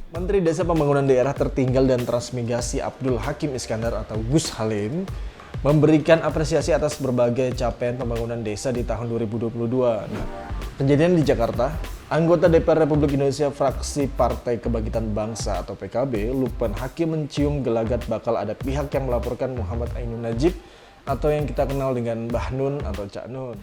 Menteri Desa Pembangunan Daerah Tertinggal dan Transmigrasi Abdul Hakim Iskandar atau Gus Halim memberikan apresiasi atas berbagai capaian pembangunan desa di tahun 2022. Nah, kejadian di Jakarta, anggota DPR Republik Indonesia fraksi Partai Kebangkitan Bangsa atau PKB, Lukman Hakim mencium gelagat bakal ada pihak yang melaporkan Muhammad Ainun Najib atau yang kita kenal dengan Mbah Nun atau Cak Nun.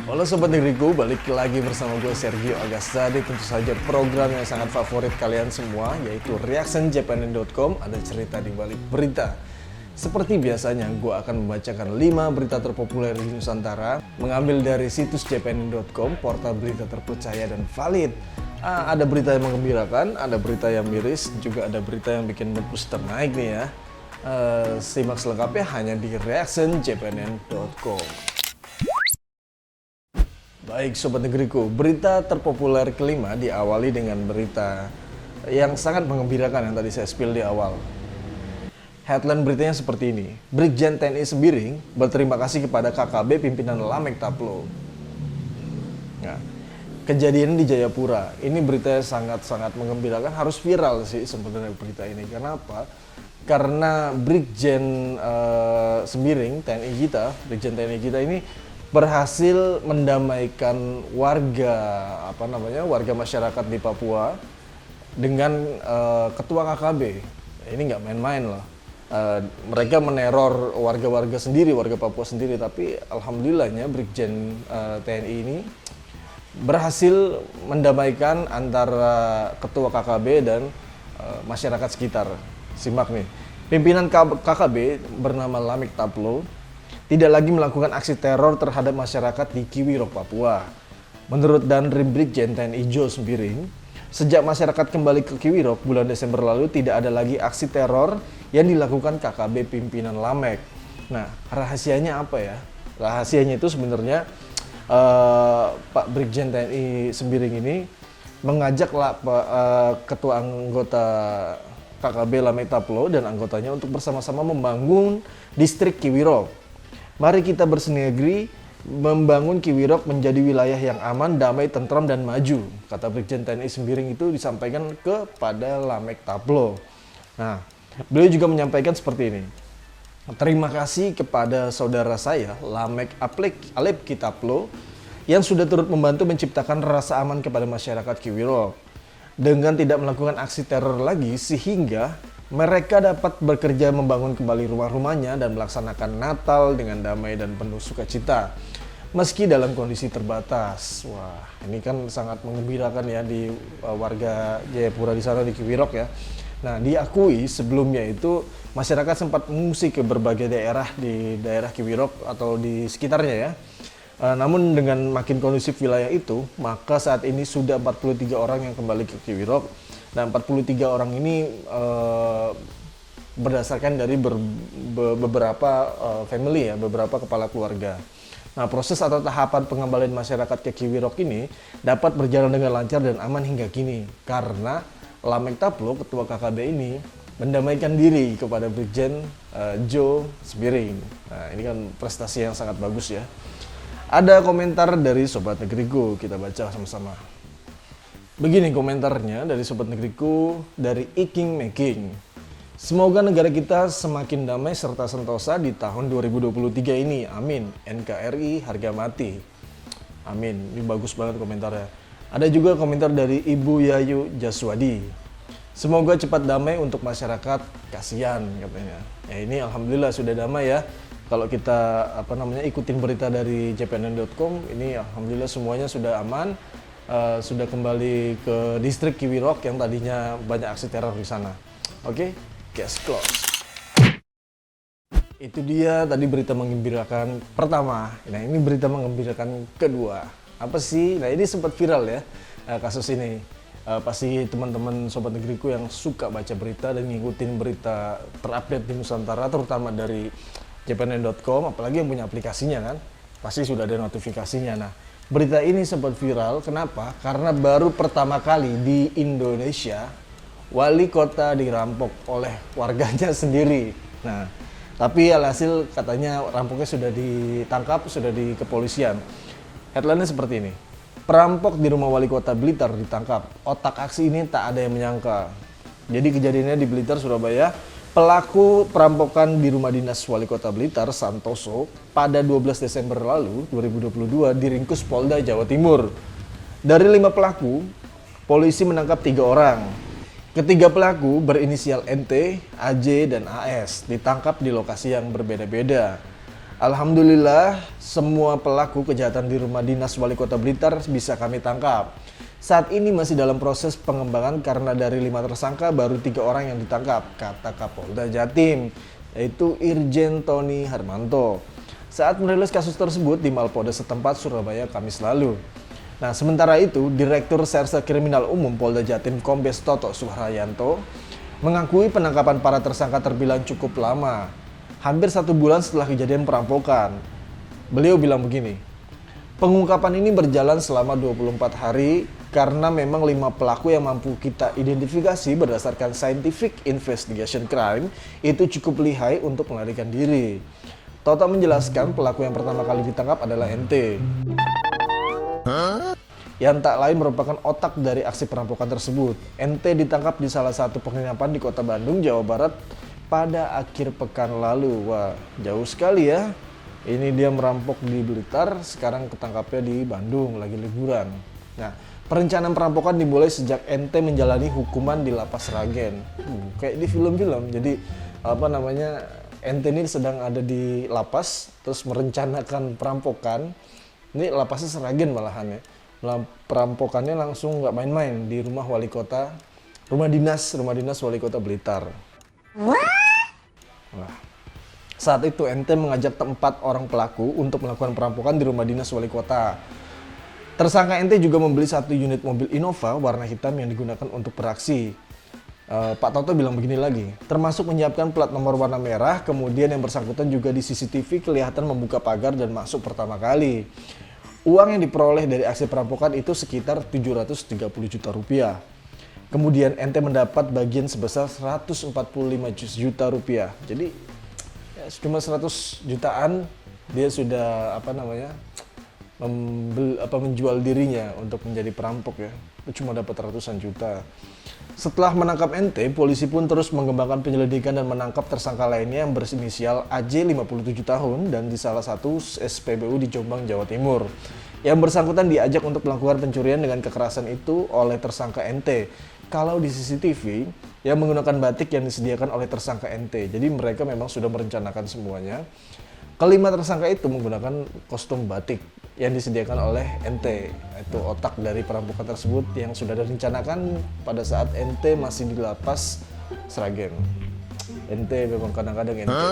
Halo Sobat Negeriku, balik lagi bersama gue Sergio Agasta di tentu saja program yang sangat favorit kalian semua, yaitu reactionjpnn.com. Ada cerita di balik berita. Seperti biasanya, gue akan membacakan 5 berita terpopuler di Nusantara, mengambil dari situs jpnn.com, portal berita terpercaya dan valid. Ada berita yang menggembirakan, ada berita yang miris, juga ada berita yang bikin mood booster naik nih ya. Simak selengkapnya hanya di reactionjpnn.com. Baik Sobat Negeriku, berita terpopuler kelima diawali dengan berita yang sangat mengembirakan yang tadi saya spill di awal. Headline beritanya seperti ini, Brigjen TNI Sembiring berterima kasih kepada KKB pimpinan Lamek Taplo. Nah, kejadian di Jayapura, ini beritanya sangat-sangat mengembirakan, harus viral sih sebenarnya berita ini. Kenapa? Karena Brigjen Sembiring, Brigjen TNI kita ini berhasil mendamaikan warga masyarakat di Papua dengan ketua KKB. Ini nggak main-main loh. Mereka meneror warga Papua sendiri, tapi alhamdulillahnya Brigjen TNI ini berhasil mendamaikan antara ketua KKB dan masyarakat sekitar. Simak nih, pimpinan KKB bernama Lamek Taplo tidak lagi melakukan aksi teror terhadap masyarakat di Kiwirok, Papua. Menurut Danrim Brigjen TNI Jo Sembiring, sejak masyarakat kembali ke Kiwirok bulan Desember lalu tidak ada lagi aksi teror yang dilakukan KKB pimpinan Lamek. Nah, rahasianya apa ya? Rahasianya itu sebenarnya Pak Brigjen TNI Sembiring ini mengajak ketua anggota KKB Lamek Taplo dan anggotanya untuk bersama-sama membangun distrik Kiwirok. Mari kita bersinergi membangun Kiwirok menjadi wilayah yang aman, damai, tentram, dan maju, kata Brigjen TNI Sembiring itu disampaikan kepada Lamek Taplo. Nah, beliau juga menyampaikan seperti ini. Terima kasih kepada saudara saya, Lamek Alep Kitaplo, yang sudah turut membantu menciptakan rasa aman kepada masyarakat Kiwirok. Dengan tidak melakukan aksi teror lagi, sehingga mereka dapat bekerja membangun kembali rumah-rumahnya dan melaksanakan Natal dengan damai dan penuh sukacita. Meski dalam kondisi terbatas. Wah, ini kan sangat menggembirakan ya di warga Jayapura di sana di Kiwirok ya. Nah, diakui sebelumnya itu masyarakat sempat mengungsi ke berbagai daerah di daerah Kiwirok atau di sekitarnya ya. Namun dengan makin kondusif wilayah itu, maka saat ini sudah 43 orang yang kembali ke Kiwirok. Nah, 43 orang ini berdasarkan dari beberapa family ya, beberapa kepala keluarga. Nah, proses atau tahapan pengembalian masyarakat ke Kiwirok ini dapat berjalan dengan lancar dan aman hingga kini. Karena Lamek Taplo, ketua KKB ini, mendamaikan diri kepada Brigjen Jo Sembiring. Nah, ini kan prestasi yang sangat bagus ya. Ada komentar dari Sobat Negeriku, kita baca sama-sama. Begini komentarnya dari Sobat Negeriku, dari Iking Making. Semoga negara kita semakin damai serta sentosa di tahun 2023 ini. Amin. NKRI harga mati. Amin. Ini bagus banget komentarnya. Ada juga komentar dari Ibu Yayu Jaswadi. Semoga cepat damai untuk masyarakat, kasihan katanya. Ya ini alhamdulillah sudah damai ya. Kalau kita ikutin berita dari jpnn.com, ini alhamdulillah semuanya sudah aman. Sudah kembali ke distrik Kiwirok yang tadinya banyak aksi teror di sana. Oke, case close. Itu dia tadi berita menggembirakan pertama. Nah, ini berita menggembirakan kedua. Apa sih? Nah, ini sempat viral ya kasus ini. Pasti teman-teman Sobat Negeriku yang suka baca berita dan ngikutin berita terupdate di Nusantara, terutama dari jpnn.com, apalagi yang punya aplikasinya kan, pasti sudah ada notifikasinya. Nah, berita ini sempat viral, kenapa? Karena baru pertama kali di Indonesia, wali kota dirampok oleh warganya sendiri. Nah, Tapi alhasil katanya rampoknya sudah ditangkap, sudah di kepolisian. Headline-nya seperti ini. Perampok di rumah wali kota Blitar ditangkap. Otak aksi ini tak ada yang menyangka. Jadi kejadiannya di Blitar, Surabaya. Pelaku perampokan di rumah dinas wali kota Blitar, Santoso, pada 12 Desember lalu, 2022, diringkus Polda Jawa Timur. Dari 5 pelaku, polisi menangkap 3 orang. Ketiga pelaku berinisial NT, AJ, dan AS ditangkap di lokasi yang berbeda-beda. Alhamdulillah, semua pelaku kejahatan di rumah dinas wali kota Blitar bisa kami tangkap. Saat ini masih dalam proses pengembangan karena dari 5 tersangka baru 3 orang yang ditangkap, kata Kapolda Jatim, yaitu Irjen Tony Harmanto. Saat merilis kasus tersebut di Mapolda setempat Surabaya Kamis lalu. Nah, sementara itu, Direktur Serse Kriminal Umum Polda Jatim Kombes Toto Suharyanto mengakui penangkapan para tersangka terbilang cukup lama, hampir 1 bulan setelah kejadian perampokan. Beliau bilang begini, pengungkapan ini berjalan selama 24 hari karena memang 5 pelaku yang mampu kita identifikasi berdasarkan Scientific Investigation Crime itu cukup lihai untuk melarikan diri. Toto menjelaskan pelaku yang pertama kali ditangkap adalah NT. Yang tak lain merupakan otak dari aksi perampokan tersebut. NT ditangkap di salah satu penginapan di kota Bandung, Jawa Barat pada akhir pekan lalu. Wah, jauh sekali ya. Ini dia merampok di Blitar, sekarang ketangkapnya di Bandung, lagi liburan. Nah, perencanaan perampokan dimulai sejak NT menjalani hukuman di Lapas Sragen. Kayak di film-film. Jadi, NT ini sedang ada di lapas, terus merencanakan perampokan. Ini lapasnya Sragen malahan ya. Perampokannya langsung nggak main-main di rumah wali kota, rumah dinas wali kota Blitar. Nah, saat itu NT mengajak 4 orang pelaku untuk melakukan perampokan di rumah dinas wali kota. Tersangka NT juga membeli 1 unit mobil Innova warna hitam yang digunakan untuk beraksi. Pak Toto bilang begini lagi, termasuk menyiapkan plat nomor warna merah, kemudian yang bersangkutan juga di CCTV kelihatan membuka pagar dan masuk pertama kali. Uang yang diperoleh dari aksi perampokan itu sekitar 730 juta rupiah. Kemudian NT mendapat bagian sebesar 145 juta rupiah. Jadi ya, cuma 100 jutaan dia sudah menjual dirinya untuk menjadi perampok ya. Cuma dapat ratusan juta. Setelah menangkap NT, polisi pun terus mengembangkan penyelidikan dan menangkap tersangka lainnya yang berinisial AJ 57 tahun dan di salah satu SPBU di Jombang, Jawa Timur. Yang bersangkutan diajak untuk melakukan pencurian dengan kekerasan itu oleh tersangka NT. Kalau di CCTV, yang menggunakan batik yang disediakan oleh tersangka NT. Jadi mereka memang sudah merencanakan semuanya. Kelima tersangka itu menggunakan kostum batik yang disediakan oleh NT. Itu otak dari perampokan tersebut yang sudah direncanakan pada saat NT masih di lapas Sragen. NT memang kadang-kadang NT.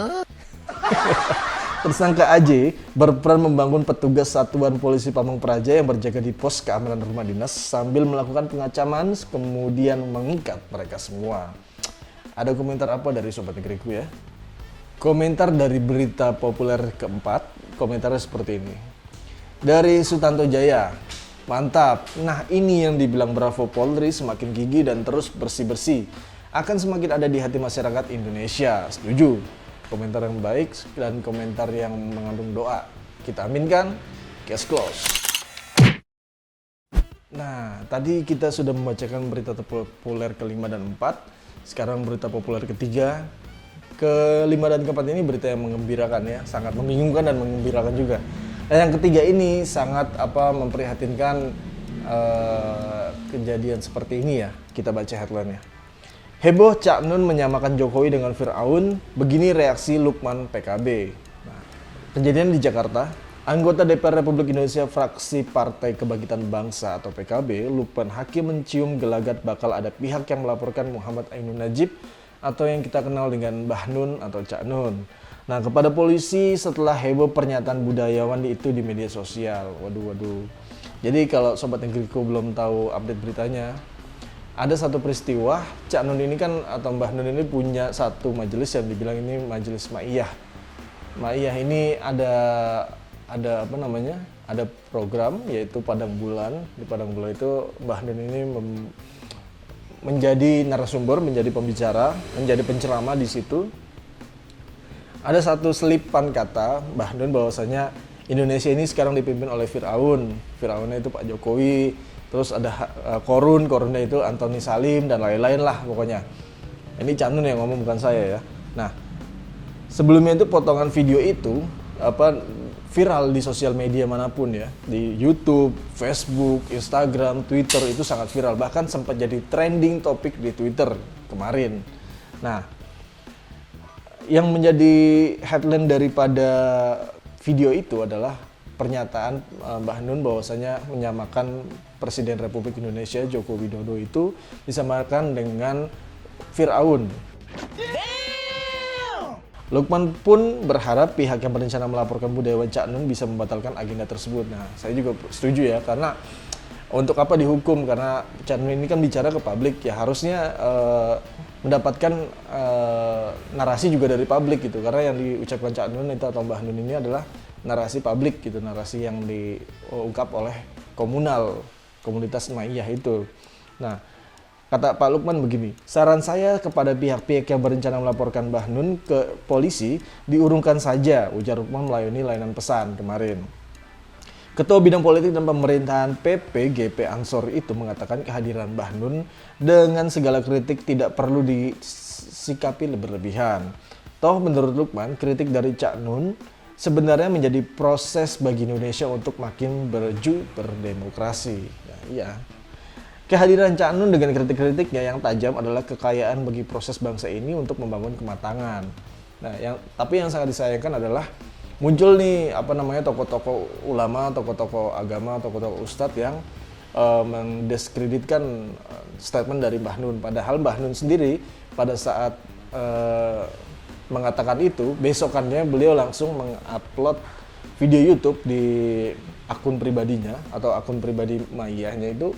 Tersangka AJ berperan membangun petugas Satuan Polisi Pamong Praja yang berjaga di pos keamanan rumah dinas sambil melakukan pengancaman kemudian mengikat mereka semua. Ada komentar apa dari Sobat Negeriku ya? Komentar dari berita populer keempat, komentarnya seperti ini. Dari Sutanto Jaya, mantap. Nah ini yang dibilang Bravo Polri, semakin gigih dan terus bersih-bersih akan semakin ada di hati masyarakat Indonesia. Setuju. Komentar yang baik dan komentar yang mengandung doa. Kita aminkan. Case close. Nah, tadi kita sudah membacakan berita populer kelima dan 4. Sekarang berita populer ketiga. Kelima dan keempat ini berita yang menggembirakan ya, sangat membingungkan dan menggembirakan juga. Dan yang ketiga ini sangat memprihatinkan kejadian seperti ini ya. Kita baca headline-nya. Heboh Cak Nun menyamakan Jokowi dengan Fir'aun, begini reaksi Lukman PKB. Nah, kejadian di Jakarta, anggota DPR Republik Indonesia fraksi Partai Kebangkitan Bangsa atau PKB, Lukman Hakim mencium gelagat bakal ada pihak yang melaporkan Muhammad Ainun Najib atau yang kita kenal dengan Mbah Nun atau Cak Nun. Nah, kepada polisi setelah heboh pernyataan budayawan itu di media sosial. Waduh. Jadi kalau Sobat Negeriku belum tahu update beritanya, ada satu peristiwa, Cak Nun ini kan atau Mbah Nun ini punya satu majelis yang dibilang ini majelis Ma'iyah. Ma'iyah ini ada program yaitu Padang Bulan. Di Padang Bulan itu Mbah Nun ini menjadi narasumber, menjadi pembicara, menjadi penceramah di situ. Ada satu selipan kata Mbah Nun bahwasanya Indonesia ini sekarang dipimpin oleh Firaun. Firaunnya itu Pak Jokowi. Terus ada Korunnya itu Antoni Salim dan lain-lain lah pokoknya. Ini Cak Nun yang ngomong, bukan saya ya. Nah, sebelumnya itu potongan video itu viral di sosial media manapun ya, di YouTube, Facebook, Instagram, Twitter itu sangat viral, bahkan sempat jadi trending topik di Twitter kemarin. Nah, yang menjadi headline daripada video itu adalah pernyataan Mbah Nun bahwasanya menyamakan Presiden Republik Indonesia Joko Widodo itu disamakan dengan Firaun. Lukman pun berharap pihak yang berencana melaporkan budayawan Cak Nun bisa membatalkan agenda tersebut. Nah, saya juga setuju ya, karena untuk apa dihukum? Karena Cak Nun ini kan bicara ke publik, ya harusnya mendapatkan narasi juga dari publik gitu. Karena yang diucapkan Cak Nun itu atau Mbah Nun ini adalah narasi publik gitu, narasi yang diungkap oleh komunitas Maiyah itu. Nah, kata Pak Lukman begini, saran saya kepada pihak-pihak yang berencana melaporkan Mbah Nun ke polisi, diurungkan saja, ujar Lukman melayani layanan pesan kemarin. Ketua Bidang Politik dan Pemerintahan PPGP Ansor itu mengatakan kehadiran Mbah Nun dengan segala kritik tidak perlu disikapi berlebihan. Toh menurut Lukman, kritik dari Cak Nun sebenarnya menjadi proses bagi Indonesia untuk makin berdemokrasi. Ya, iya. Kehadiran Cak Nun dengan kritik-kritiknya yang tajam adalah kekayaan bagi proses bangsa ini untuk membangun kematangan. Nah, tapi yang sangat disayangkan adalah muncul nih tokoh-tokoh ulama, tokoh-tokoh agama, tokoh-tokoh ustadz yang mendiskreditkan statement dari Mbah Nun. Padahal Mbah Nun sendiri pada saat mengatakan itu, besokannya beliau langsung mengupload video YouTube di akun pribadinya atau akun pribadi Maiyahnya itu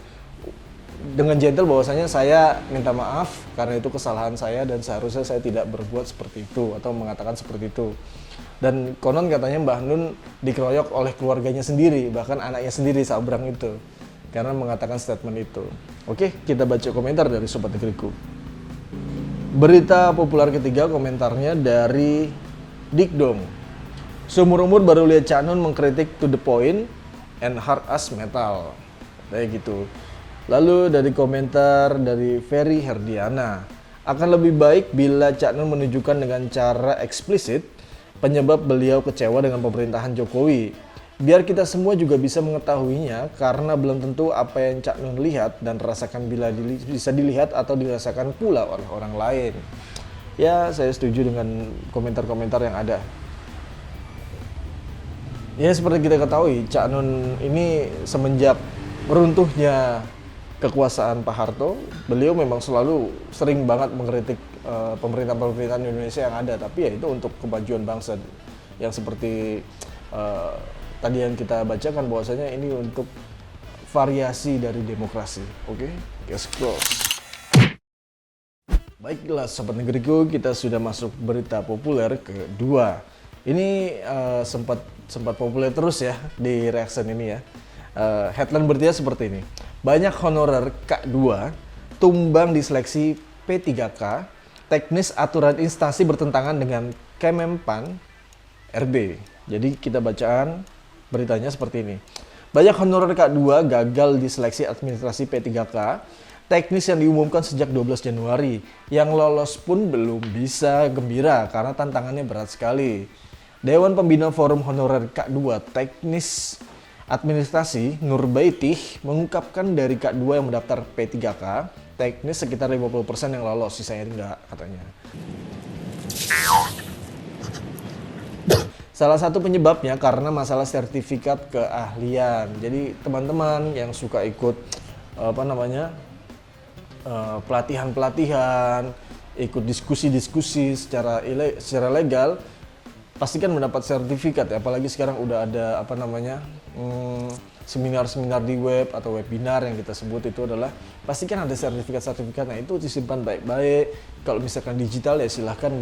dengan gentle bahwasanya saya minta maaf karena itu kesalahan saya dan seharusnya saya tidak berbuat seperti itu atau mengatakan seperti itu. Dan konon katanya Mbah Nun dikeroyok oleh keluarganya sendiri, bahkan anaknya sendiri Sabrang itu, karena mengatakan statement itu. Oke, kita baca komentar dari Sobat Negeriku. Berita populer ketiga, komentarnya dari Dikdom. Seumur-umur baru lihat Cak Nun mengkritik to the point and hard as metal. Kayak gitu. Lalu dari komentar dari Ferry Herdiana, akan lebih baik bila Cak Nun menunjukkan dengan cara eksplisit penyebab beliau kecewa dengan pemerintahan Jokowi. Biar kita semua juga bisa mengetahuinya, karena belum tentu apa yang Cak Nun lihat dan rasakan bisa dilihat atau dirasakan pula oleh orang lain. Ya, saya setuju dengan komentar-komentar yang ada. Ya, seperti kita ketahui, Cak Nun ini semenjak runtuhnya kekuasaan Pak Harto, beliau memang selalu sering banget mengkritik pemerintahan Indonesia yang ada, tapi ya itu untuk kemajuan bangsa yang seperti tadi yang kita bacakan bahwasanya ini untuk variasi dari demokrasi. Oke, let's close. Baiklah Sobat Negeriku, kita sudah masuk berita populer kedua. Ini sempat populer terus ya di reaction ini ya. Headline beritanya seperti ini. Banyak honorer K2 tumbang di seleksi P3K, teknis aturan instansi bertentangan dengan Kemenpan RB. Jadi kita bacaan beritanya seperti ini. Banyak honorer K2 gagal di seleksi administrasi P3K, teknis yang diumumkan sejak 12 Januari. Yang lolos pun belum bisa gembira karena tantangannya berat sekali. Dewan Pembina Forum Honorer K2 Teknis Administrasi Nurbaitih mengungkapkan dari K2 yang mendaftar P3K, teknis sekitar 50% yang lolos, sisanya enggak katanya. Salah satu penyebabnya karena masalah sertifikat keahlian. Jadi teman-teman yang suka ikut pelatihan-pelatihan, ikut diskusi-diskusi secara legal, pastikan mendapat sertifikat, apalagi sekarang udah ada seminar-seminar di web atau webinar yang kita sebut itu adalah pastikan ada sertifikat. Nah, itu disimpan baik-baik. Kalau misalkan digital ya silahkan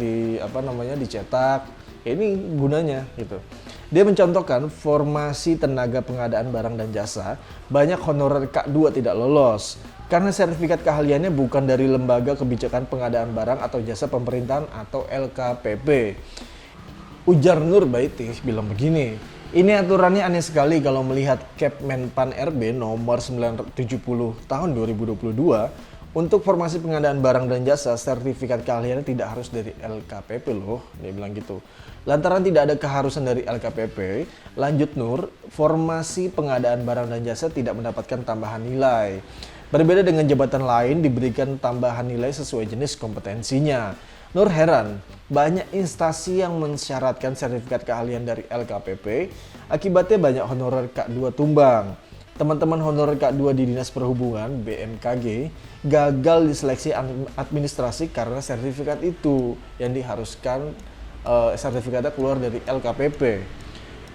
dicetak. Ya, ini gunanya gitu. Dia mencontohkan formasi tenaga pengadaan barang dan jasa, banyak honorer K2 tidak lolos karena sertifikat keahliannya bukan dari Lembaga Kebijakan Pengadaan Barang atau Jasa Pemerintahan atau LKPP. Ujar Nur Baiti bilang begini, ini aturannya aneh sekali kalau melihat Kepmenpan RB nomor 970 tahun 2022 untuk formasi pengadaan barang dan jasa, sertifikat keahliannya tidak harus dari LKPP loh, dia bilang gitu. Lantaran tidak ada keharusan dari LKPP, lanjut Nur, formasi pengadaan barang dan jasa tidak mendapatkan tambahan nilai. Berbeda dengan jabatan lain diberikan tambahan nilai sesuai jenis kompetensinya. Nur heran, banyak instansi yang mensyaratkan sertifikat keahlian dari LKPP, akibatnya banyak honorer K2 tumbang. Teman-teman honorer K2 di Dinas Perhubungan, BMKG, gagal diseleksi administrasi karena sertifikat itu yang diharuskan sertifikatnya keluar dari LKPP.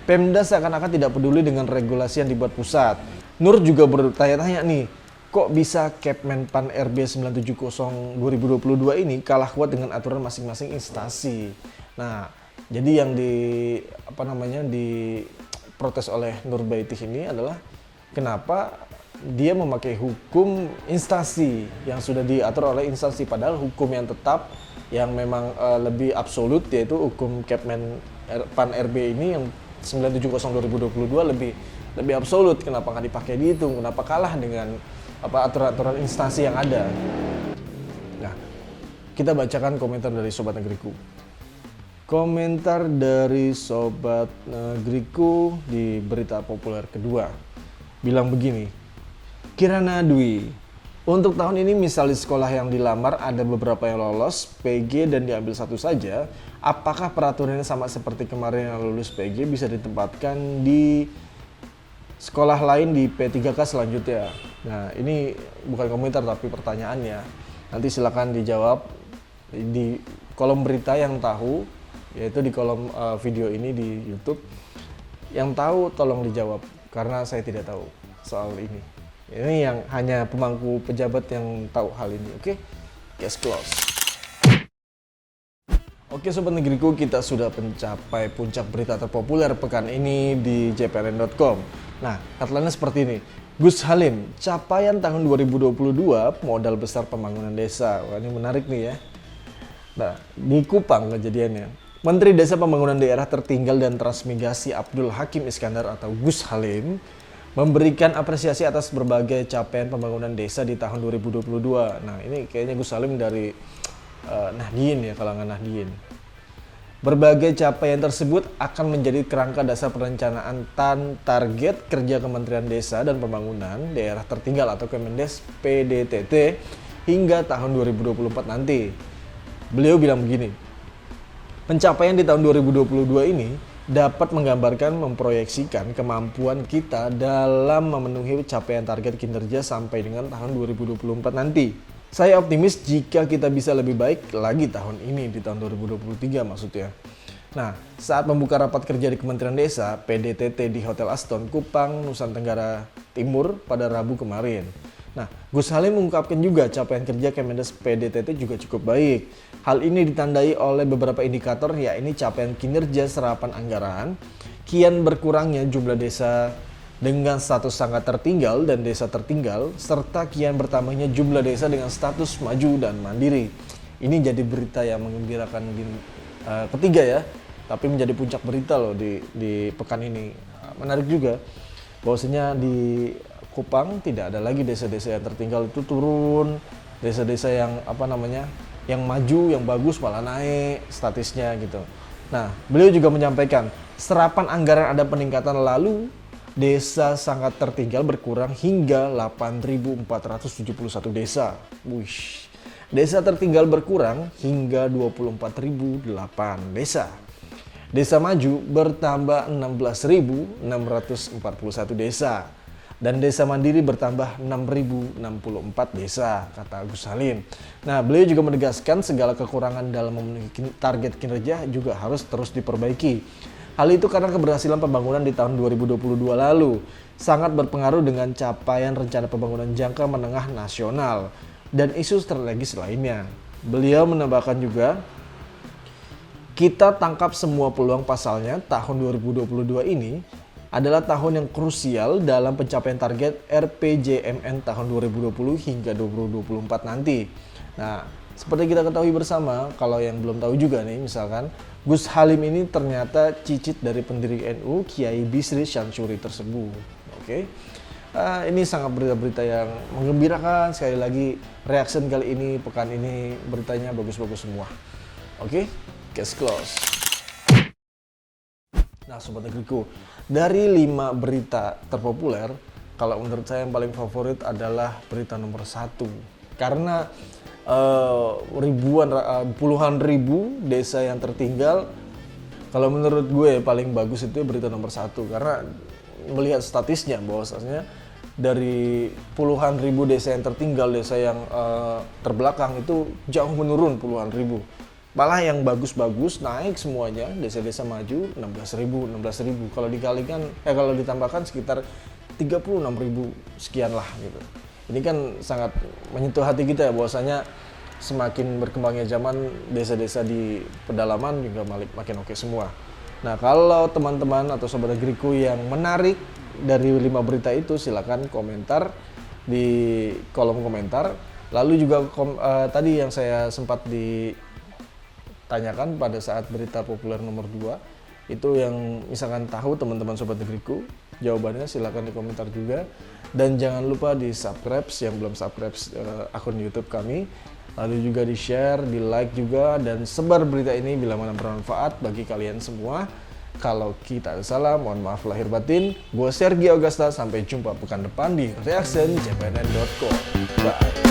Pemda seakan-akan tidak peduli dengan regulasi yang dibuat pusat. Nur juga bertanya-tanya nih, kok bisa Kepmenpan RB 970 2022 ini kalah kuat dengan aturan masing-masing instansi. Nah, jadi yang diprotes oleh Nur Baiti ini adalah kenapa dia memakai hukum instansi yang sudah diatur oleh instansi, padahal hukum yang tetap yang memang lebih absolut yaitu hukum Kepmenpan RB ini yang 970 2022 lebih absolut. Kenapa nggak dipakai dihitung? Kenapa kalah dengan aturan-aturan instansi yang ada? Nah, kita bacakan komentar dari Sobat Negeriku. Komentar dari Sobat Negeriku di berita populer kedua bilang begini, Kirana Dwi, untuk tahun ini misal di sekolah yang dilamar ada beberapa yang lolos PG dan diambil satu saja, apakah peraturannya sama seperti kemarin yang lulus PG bisa ditempatkan di sekolah lain di P3K selanjutnya? Nah, ini bukan komentar tapi pertanyaannya. Nanti silakan dijawab di kolom berita yang tahu, yaitu di kolom video ini di YouTube. Yang tahu tolong dijawab karena saya tidak tahu soal ini. Ini yang hanya pemangku pejabat yang tahu hal ini. Oke? Case close. Oke Sobat Negeriku, kita sudah mencapai puncak berita terpopuler pekan ini di jprn.com. Nah, headline-nya seperti ini. Gus Halim, capaian tahun 2022 modal besar pembangunan desa. Wah, ini menarik nih ya. Nah, di Kupang kejadiannya. Menteri Desa Pembangunan Daerah Tertinggal dan Transmigrasi Abdul Hakim Iskandar atau Gus Halim memberikan apresiasi atas berbagai capaian pembangunan desa di tahun 2022. Nah, ini kayaknya Gus Halim dari Nahdien ya, kalangan Nahdien. Berbagai capaian tersebut akan menjadi kerangka dasar perencanaan target kerja Kementerian Desa dan Pembangunan Daerah Tertinggal atau Kemendes PDTT hingga tahun 2024 nanti. Beliau bilang begini, pencapaian di tahun 2022 ini dapat menggambarkan memproyeksikan kemampuan kita dalam memenuhi capaian target kinerja sampai dengan tahun 2024 nanti. Saya optimis jika kita bisa lebih baik lagi tahun ini, di tahun 2023 maksudnya. Nah, saat membuka rapat kerja di Kementerian Desa, PDTT di Hotel Aston, Kupang, Nusa Tenggara Timur pada Rabu kemarin. Nah, Gus Halim mengungkapkan juga capaian kerja Kemendes PDTT juga cukup baik. Hal ini ditandai oleh beberapa indikator, yakni capaian kinerja serapan anggaran, kian berkurangnya jumlah desa dengan status sangat tertinggal dan desa tertinggal, serta kian bertambahnya jumlah desa dengan status maju dan mandiri. Ini jadi berita yang menggembirakan ketiga ya, tapi menjadi puncak berita loh di pekan ini. Menarik juga, bahwasanya di Kupang tidak ada lagi desa-desa yang tertinggal itu turun, desa-desa yang yang maju, yang bagus malah naik statusnya gitu. Nah, beliau juga menyampaikan serapan anggaran ada peningkatan, lalu desa sangat tertinggal berkurang hingga 8.471 desa. Wush. Desa tertinggal berkurang hingga 24.008 desa. Desa maju bertambah 16.641 desa. Dan desa mandiri bertambah 6.064 desa, kata Gus Halim. Nah, beliau juga menegaskan segala kekurangan dalam memenuhi target kinerja juga harus terus diperbaiki. Hal itu karena keberhasilan pembangunan di tahun 2022 lalu sangat berpengaruh dengan capaian rencana pembangunan jangka menengah nasional dan isu strategis lainnya. Beliau menambahkan juga, kita tangkap semua peluang, pasalnya tahun 2022 ini adalah tahun yang krusial dalam pencapaian target RPJMN tahun 2020 hingga 2024 nanti. Nah, seperti kita ketahui bersama, kalau yang belum tahu juga nih, misalkan Gus Halim ini ternyata cicit dari pendiri NU Kiai Bisri Syamsuri tersebut. Oke. Ini sangat berita-berita yang menggembirakan. Sekali lagi, reaction kali ini, pekan ini beritanya bagus-bagus semua. Oke, case close. Nah, Sobat Negeriku, dari 5 berita terpopuler, kalau menurut saya yang paling favorit adalah berita nomor 1. Karena puluhan ribu desa yang tertinggal, kalau menurut gue paling bagus itu berita nomor 1. Karena melihat statisnya bahwasanya dari puluhan ribu desa yang tertinggal, desa yang terbelakang itu jauh menurun puluhan ribu. Malah yang bagus-bagus naik semuanya, desa-desa maju 16.000. Kalau dikalikan, kalau ditambahkan sekitar 36.000 sekian lah gitu. Ini kan sangat menyentuh hati kita ya, bahwasanya semakin berkembangnya zaman, desa-desa di pedalaman juga makin oke semua. Nah, kalau teman-teman atau Sobat Negeriku yang menarik dari 5 berita itu, silakan komentar di kolom komentar. Lalu juga tadi yang saya sempat ditanyakan pada saat berita populer nomor 2, itu yang misalkan tahu teman-teman Sobat Negeriku, jawabannya silakan di komentar juga. Dan jangan lupa di subscribe yang belum subscribe akun YouTube kami. Lalu juga di share, di like juga, dan sebar berita ini bila mana bermanfaat bagi kalian semua. Kalau kita ada salah, mohon maaf lahir batin. Gue Sergi Augusta, sampai jumpa pekan depan di reactioncpnn.com. Bye.